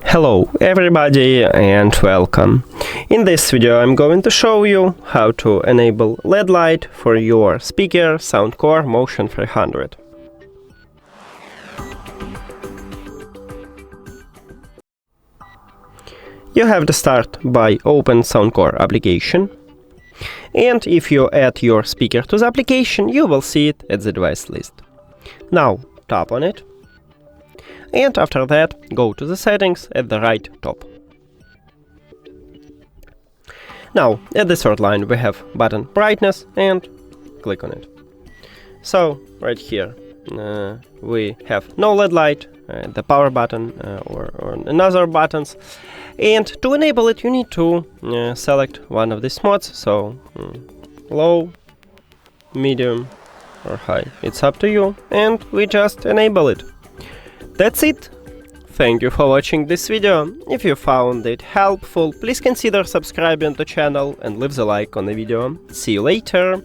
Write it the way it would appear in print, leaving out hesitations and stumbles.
Hello everybody and welcome. In this video I'm going to show you how to enable LED light for your speaker SOUNDCORE Motion 300. You have to start by open SOUNDCORE application, and if you add your speaker to the application you will see it at the device list. Now tap on it. And after that, go to the settings at the right top. Now, at the third line we have button brightness and click on it. So, right here we have no LED light, the power button or another buttons. And to enable it you need to select one of these modes, so low, medium or high. It's up to you, and we just enable it. That's it. Thank you for watching this video. If you found it helpful, please consider subscribing to the channel and leave the like on the video. See you later.